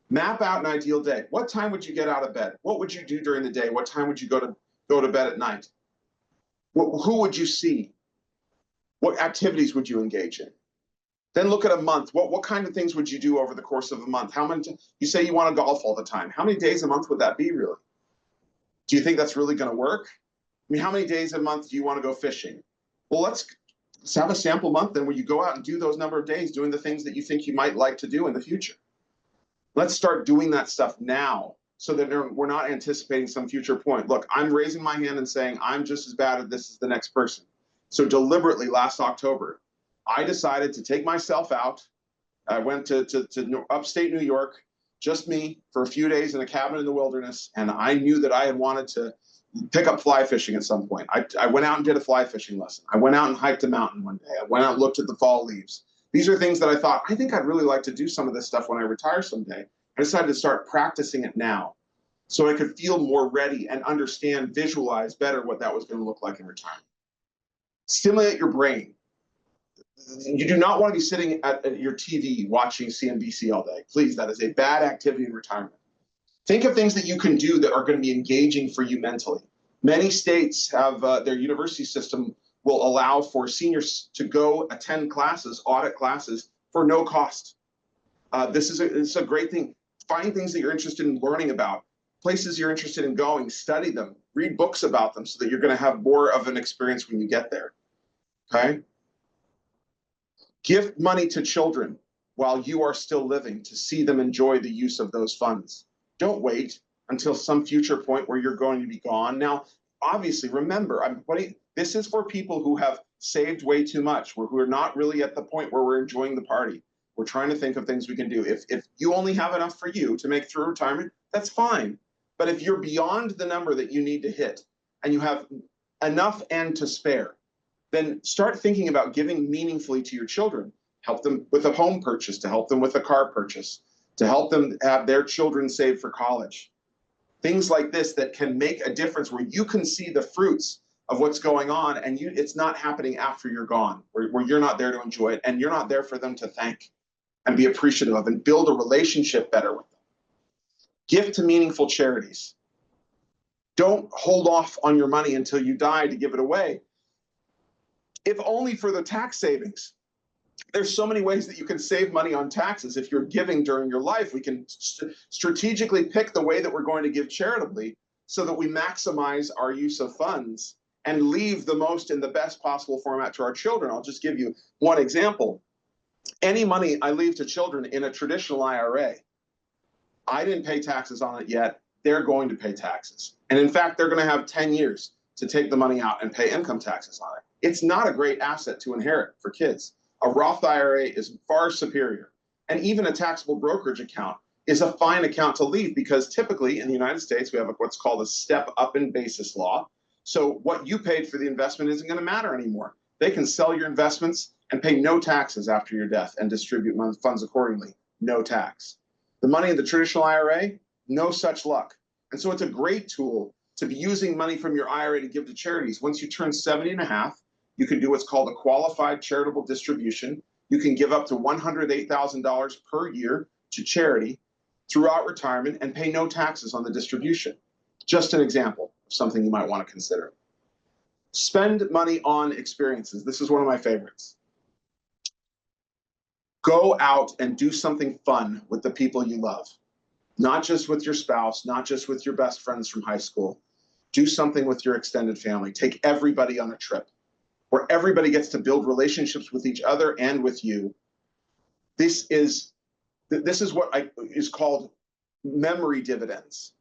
Map out an ideal day. What time would you get out of bed? What would you do during the day? What time would you go to bed at night? Who would you see? What activities would you engage in? Then look at a month. What kind of things would you do over the course of a month? How many? You say you want to golf all the time. How many days a month would that be, really? Do you think that's really going to work? I mean, how many days a month do you want to go fishing? Well, let's have a sample month then where you go out and do those number of days doing the things that you think you might like to do in the future. Let's start doing that stuff now so that we're not anticipating some future point. Look, I'm raising my hand and saying I'm just as bad at this as the next person. So deliberately last October, I decided to take myself out. I went to upstate New York, just me, for a few days in a cabin in the wilderness, and I knew that I had wanted to pick up fly fishing at some point. I went out and did a fly fishing lesson. I went out and hiked a mountain one day. I went out and looked at the fall leaves. These are things that I thought, I think I'd really like to do some of this stuff when I retire someday. I decided to start practicing it now so I could feel more ready and understand, visualize better what that was going to look like in retirement. Stimulate your brain. You do not want to be sitting at your TV watching CNBC all day. Please, that is a bad activity in retirement. Think of things that you can do that are going to be engaging for you mentally. Many states have their university system will allow for seniors to go attend classes, audit classes, for no cost. This is a great thing. Find things that you're interested in learning about, places you're interested in going, study them, read books about them so that you're going to have more of an experience when you get there. Okay? Give money to children while you are still living to see them enjoy the use of those funds. Don't wait until some future point where you're going to be gone. Now, obviously, remember, this is for people who have saved way too much, who are not really at the point where we're enjoying the party. We're trying to think of things we can do. If you only have enough for you to make through retirement, that's fine. But if you're beyond the number that you need to hit and you have enough and to spare, then start thinking about giving meaningfully to your children. Help them with a home purchase, to help them with a car purchase, to help them have their children save for college. Things like this that can make a difference where you can see the fruits of what's going on, and it's not happening after you're gone, where you're not there to enjoy it, and you're not there for them to thank and be appreciative of and build a relationship better with them. Give to meaningful charities. Don't hold off on your money until you die to give it away, if only for the tax savings. There's so many ways that you can save money on taxes. If you're giving during your life, we can strategically pick the way that we're going to give charitably so that we maximize our use of funds and leave the most in the best possible format to our children. I'll just give you one example. Any money I leave to children in a traditional IRA, I didn't pay taxes on it yet. They're going to pay taxes. And in fact, they're going to have 10 years to take the money out and pay income taxes on it. It's not a great asset to inherit for kids. A Roth IRA is far superior. And even a taxable brokerage account is a fine account to leave, because typically in the United States, we have what's called a step up in basis law. So what you paid for the investment isn't going to matter anymore. They can sell your investments and pay no taxes after your death and distribute funds accordingly. No tax. The money in the traditional IRA, no such luck. And so it's a great tool to be using money from your IRA to give to charities. Once you turn 70 and a half, you can do what's called a qualified charitable distribution. You can give up to $108,000 per year to charity throughout retirement and pay no taxes on the distribution. Just an example of something you might want to consider. Spend money on experiences. This is one of my favorites. Go out and do something fun with the people you love. Not just with your spouse, not just with your best friends from high school. Do something with your extended family. Take everybody on a trip where everybody gets to build relationships with each other and with you. This is what is called memory dividends.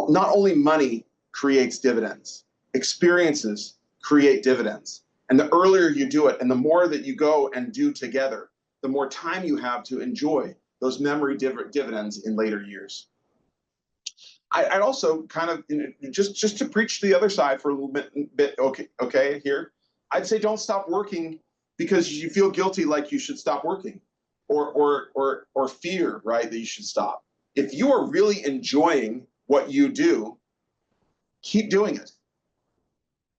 Not only money creates dividends, experiences create dividends. And the earlier you do it and the more that you go and do together, the more time you have to enjoy those memory dividends in later years. I'd also kind of, just to preach to the other side for a little bit, okay, here, I'd say don't stop working because you feel guilty like you should stop working, or fear, right, that you should stop. If you are really enjoying what you do, keep doing it.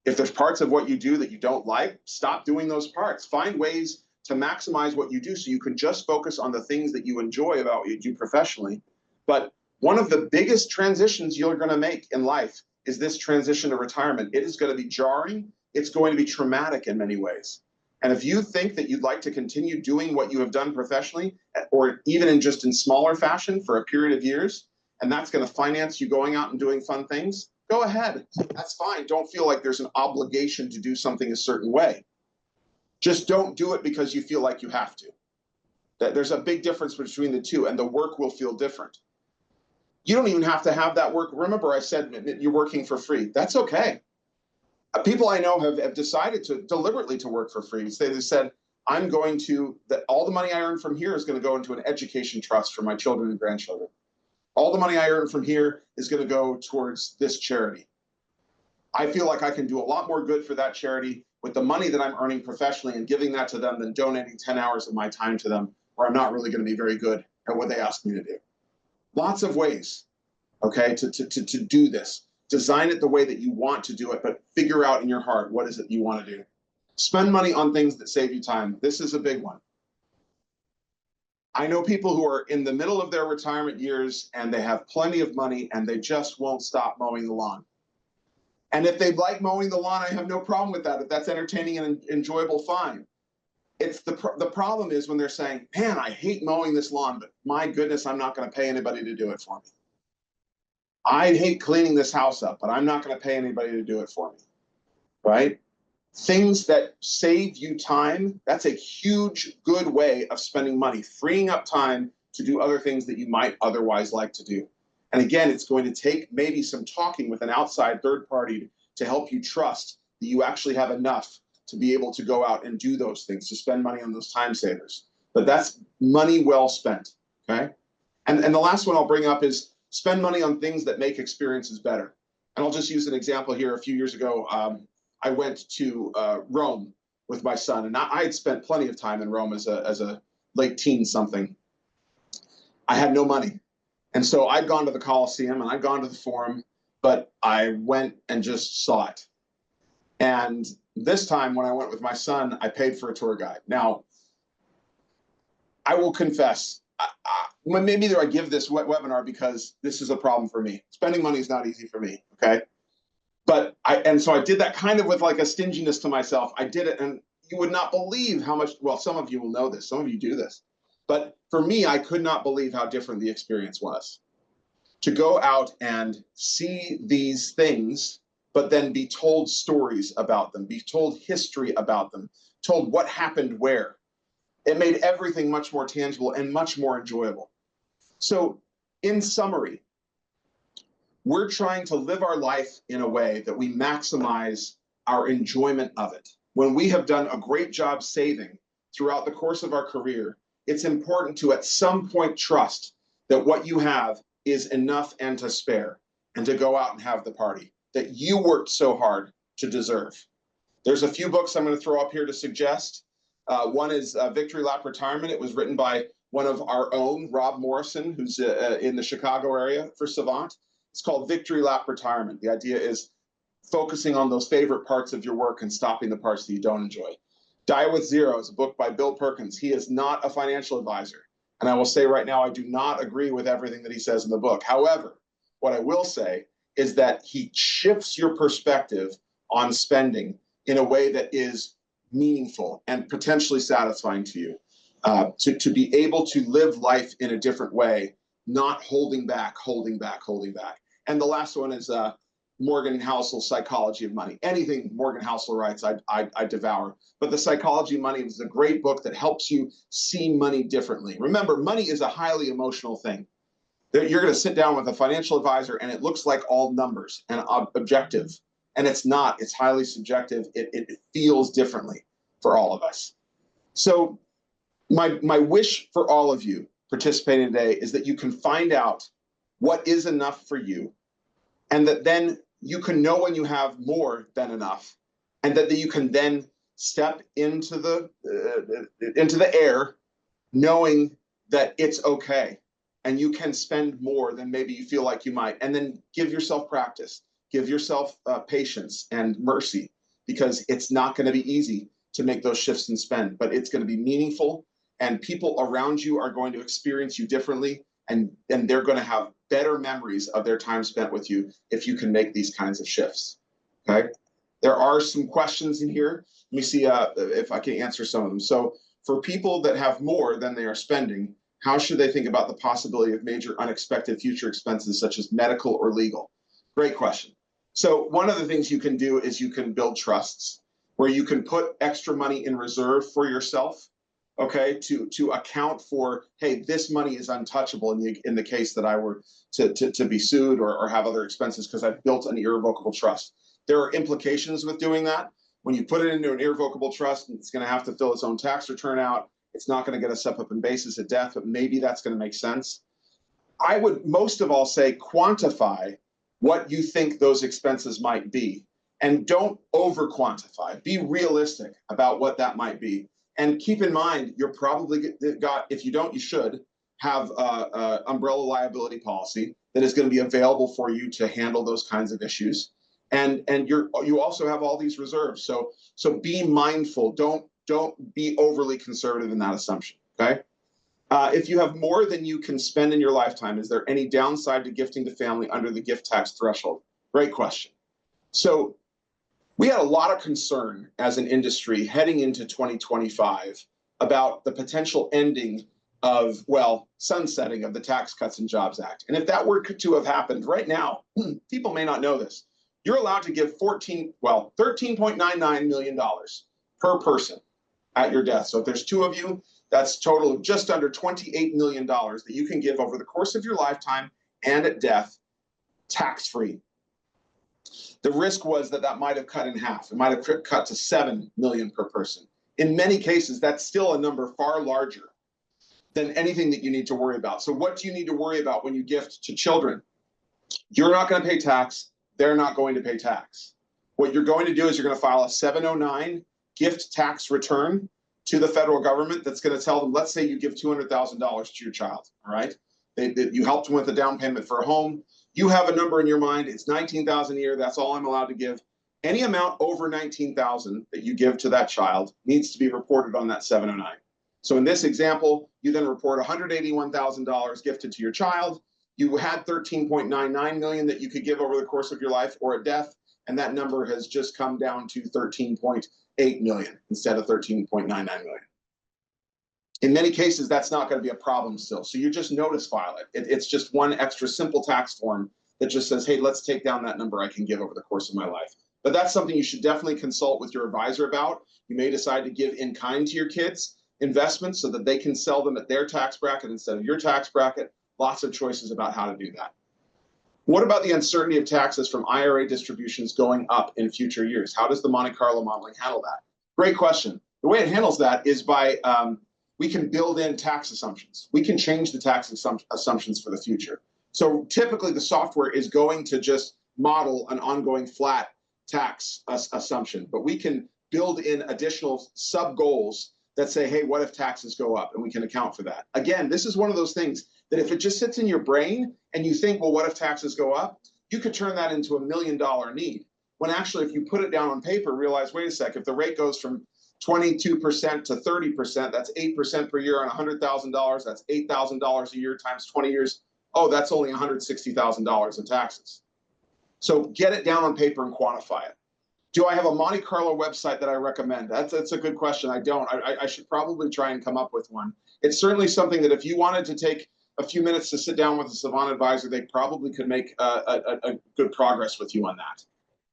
If there's parts of what you do that you don't like, stop doing those parts. Find ways to maximize what you do so you can just focus on the things that you enjoy about what you do professionally. But one of the biggest transitions you're going to make in life is this transition to retirement. It is going to be jarring. It's going to be traumatic in many ways. And if you think that you'd like to continue doing what you have done professionally, or even in smaller fashion for a period of years, and that's going to finance you going out and doing fun things, go ahead. That's fine. Don't feel like there's an obligation to do something a certain way. Just don't do it because you feel like you have to. There's a big difference between the two, and the work will feel different. You don't even have to have that work. Remember, I said you're working for free. That's okay. People I know have decided to deliberately to work for free. They said, I'm going to, all the money I earn from here is going to go into an education trust for my children and grandchildren. All the money I earn from here is going to go towards this charity. I feel like I can do a lot more good for that charity with the money that I'm earning professionally and giving that to them than donating 10 hours of my time to them, where I'm not really going to be very good at what they ask me to do. Lots of ways, okay, to do this. Design it the way that you want to do it, but figure out in your heart what is it you want to do. Spend money on things that save you time. This is a big one. I know people who are in the middle of their retirement years and they have plenty of money and they just won't stop mowing the lawn. And if they like mowing the lawn, I have no problem with that. If that's entertaining and enjoyable, fine. It's the problem is when they're saying, man, I hate mowing this lawn, but my goodness, I'm not going to pay anybody to do it for me. I hate cleaning this house up, but I'm not going to pay anybody to do it for me, right? Things that save you time, that's a huge, good way of spending money, freeing up time to do other things that you might otherwise like to do. And again, it's going to take maybe some talking with an outside third party to help you trust that you actually have enough to be able to go out and do those things, to spend money on those time savers. But that's money well spent, okay? And the last one I'll bring up is spend money on things that make experiences better. And I'll just use an example here. A few years ago, I went to Rome with my son, and I had spent plenty of time in Rome as a late teen something. I had no money. And so I'd gone to the Colosseum and I'd gone to the Forum, but I went and just saw it. And this time when I went with my son, I paid for a tour guide. Now, I will confess, maybe I give this webinar because this is a problem for me. Spending money is not easy for me, okay? But so I did that kind of with like a stinginess to myself. I did it, and you would not believe how much, well, some of you will know this, some of you do this. But for me, I could not believe how different the experience was. To go out and see these things, but then be told stories about them, be told history about them, told what happened where. It made everything much more tangible and much more enjoyable. So in summary, we're trying to live our life in a way that we maximize our enjoyment of it. When we have done a great job saving throughout the course of our career, it's important to at some point trust that what you have is enough and to spare, and to go out and have the party that you worked so hard to deserve. There's a few books I'm going to throw up here to suggest. One is Victory Lap Retirement. It was written by one of our own, Rob Morrison, who's in the Chicago area for Savant. It's called victory lap retirement. The idea is focusing on those favorite parts of your work and stopping the parts that you don't enjoy. Die with Zero is a book by Bill Perkins. He is not a financial advisor. And I will say right now, I do not agree with everything that he says in the book. However, what I will say is that he shifts your perspective on spending in a way that is meaningful and potentially satisfying to you. To be able to live life in a different way, not holding back. And the last one is Morgan Housel's Psychology of Money. Anything Morgan Housel writes, I devour. But The Psychology of Money is a great book that helps you see money differently. Remember, money is a highly emotional thing. You're going to sit down with a financial advisor and it looks like all numbers and objective. And it's not. It's highly subjective. It feels differently for all of us. So my wish for all of you participating today is that you can find out what is enough for you, and that then you can know when you have more than enough, and that you can then step into the air knowing that it's okay, and you can spend more than maybe you feel like you might. And then give yourself practice, give yourself patience and mercy, because it's not going to be easy to make those shifts and spend, but it's going to be meaningful, and people around you are going to experience you differently, and they're going to have better memories of their time spent with you if you can make these kinds of shifts. Okay, there are some questions in here. Let me see if I can answer some of them. So for people that have more than they are spending, how should they think about the possibility of major unexpected future expenses such as medical or legal? Great question. So one of the things you can do is you can build trusts where you can put extra money in reserve for yourself, okay, to account for, hey, this money is untouchable in the case that I were to be sued or have other expenses because I've built an irrevocable trust. There are implications with doing that. When you put it into an irrevocable trust, it's going to have to fill its own tax return out. It's not going to get a step up in basis at death, but maybe that's going to make sense. I would most of all say quantify what you think those expenses might be, and don't over quantify. Be realistic about what that might be. And keep in mind, you're probably got, if you don't, you should have an umbrella liability policy that is going to be available for you to handle those kinds of issues. And you also have all these reserves. So be mindful. Don't be overly conservative in that assumption. Okay. If you have more than you can spend in your lifetime, is there any downside to gifting to family under the gift tax threshold? Great question. So we had a lot of concern as an industry heading into 2025 about the potential ending of, well, sunsetting of the Tax Cuts and Jobs Act. And if that were to have happened right now, people may not know this, you're allowed to give $13.99 million per person at your death. So if there's two of you, that's a total of just under $28 million that you can give over the course of your lifetime and at death, tax-free. The risk was that might have cut in half. It might have cut to $7 million per person. In many cases, that's still a number far larger than anything that you need to worry about. So what do you need to worry about when you gift to children? You're not going to pay tax. They're not going to pay tax. What you're going to do is you're going to file a 709 gift tax return to the federal government that's going to tell them, let's say you give $200,000 to your child, all right? You helped them with a down payment for a home. You have a number in your mind, it's $19,000 a year, that's all I'm allowed to give. Any amount over $19,000 that you give to that child needs to be reported on that 709. So in this example, you then report $181,000 gifted to your child. You had $13.99 million that you could give over the course of your life or at death, and that number has just come down to $13.8 million instead of $13.99 million. In many cases, that's not going to be a problem still. So you just notice file it. It's just one extra simple tax form that just says, hey, let's take down that number I can give over the course of my life. But that's something you should definitely consult with your advisor about. You may decide to give in kind to your kids investments so that they can sell them at their tax bracket instead of your tax bracket. Lots of choices about how to do that. What about the uncertainty of taxes from IRA distributions going up in future years? How does the Monte Carlo modeling handle that? Great question. The way it handles that is by we can build in tax assumptions. We can change the tax assumptions for the future. So typically the software is going to just model an ongoing flat tax assumption, but we can build in additional sub goals that say, hey, what if taxes go up? And we can account for that. Again, this is one of those things that if it just sits in your brain and you think, well, what if taxes go up? You could turn that into $1 million need. When actually, if you put it down on paper, realize, wait a sec, if the rate goes from 22% to 30%, that's 8% per year on $100,000. That's $8,000 a year times 20 years. Oh, that's only $160,000 in taxes. So get it down on paper and quantify it. Do I have a Monte Carlo website that I recommend? That's a good question. I don't. I should probably try and come up with one. It's certainly something that if you wanted to take a few minutes to sit down with a Savant advisor, they probably could make a good progress with you on that.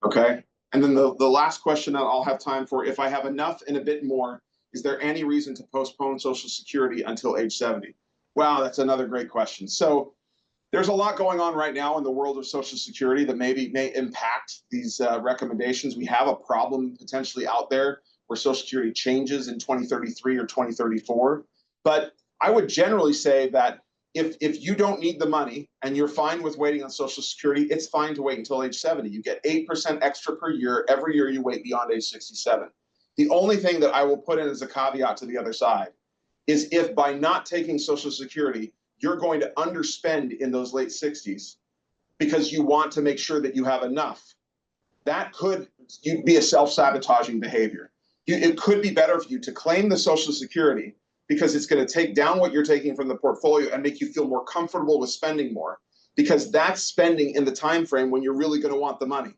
Okay? And then the last question that I'll have time for, if I have enough and a bit more, is there any reason to postpone Social Security until age 70? Wow, that's another great question. So there's a lot going on right now in the world of Social Security that may impact these recommendations. We have a problem potentially out there where Social Security changes in 2033 or 2034. But I would generally say that if you don't need the money and you're fine with waiting on Social Security, it's fine to wait until age 70. You get 8% extra per year every year you wait beyond age 67. The only thing that I will put in as a caveat to the other side is if by not taking Social Security, you're going to underspend in those late 60s because you want to make sure that you have enough. That could be a self-sabotaging behavior. It could be better for you to claim the Social Security because it's going to take down what you're taking from the portfolio and make you feel more comfortable with spending more, because that's spending in the time frame when you're really going to want the money.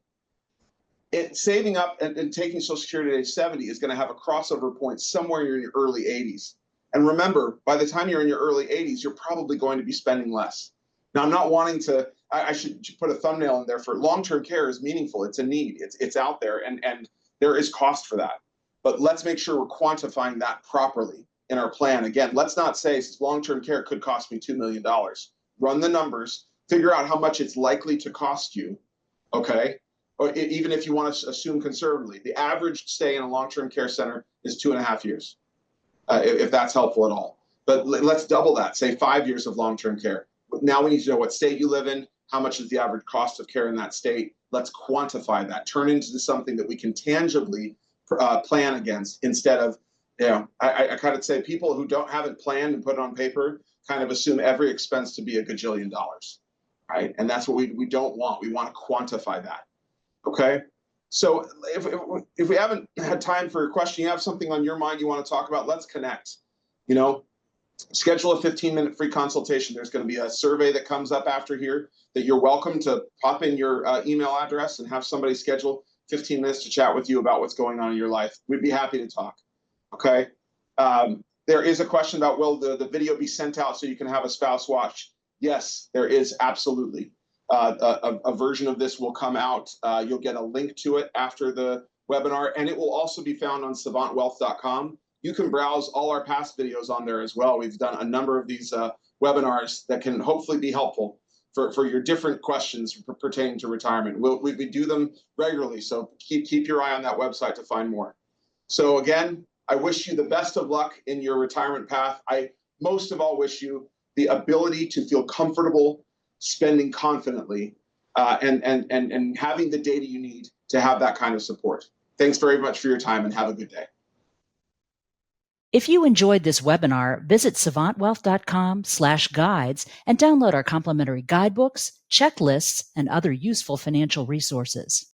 Saving up and taking Social Security at age 70 is going to have a crossover point somewhere in your early 80s. And remember, by the time you're in your early 80s, you're probably going to be spending less. Now, I'm not wanting to, I should put a thumbnail in there for long-term care is meaningful. It's a need. It's out there, and there is cost for that. But let's make sure we're quantifying that properly in our plan. Again, let's not say long-term care could cost me $2 million. Run the numbers, figure out how much it's likely to cost you, okay? Or even if you want to assume conservatively, the average stay in a long-term care center is 2.5 years. If that's helpful at all. But let's double that, say 5 years of long-term care. Now we need to know what state you live in, how much is the average cost of care in that state. Let's quantify that, turn it into something that we can tangibly plan against instead of, I kind of say people who haven't planned and put it on paper kind of assume every expense to be $1 gajillion, right? And that's what we don't want. We want to quantify that, okay? So if we haven't had time for a question, you have something on your mind you want to talk about, let's connect. Schedule a 15-minute free consultation. There's going to be a survey that comes up after here that you're welcome to pop in your email address and have somebody schedule 15 minutes to chat with you about what's going on in your life. We'd be happy to talk, okay? There is a question about, will the video be sent out so you can have a spouse watch? Yes, there is, absolutely. A version of this will come out. You'll get a link to it after the webinar, and it will also be found on savantwealth.com. You can browse all our past videos on there as well. We've done a number of these webinars that can hopefully be helpful for your different questions pertaining to retirement. We do them regularly, so keep your eye on that website to find more. So again, I wish you the best of luck in your retirement path. I most of all wish you the ability to feel comfortable spending confidently, and having the data you need to have that kind of support. Thanks very much for your time, and have a good day. If you enjoyed this webinar, visit savantwealth.com/guides and download our complimentary guidebooks, checklists, and other useful financial resources.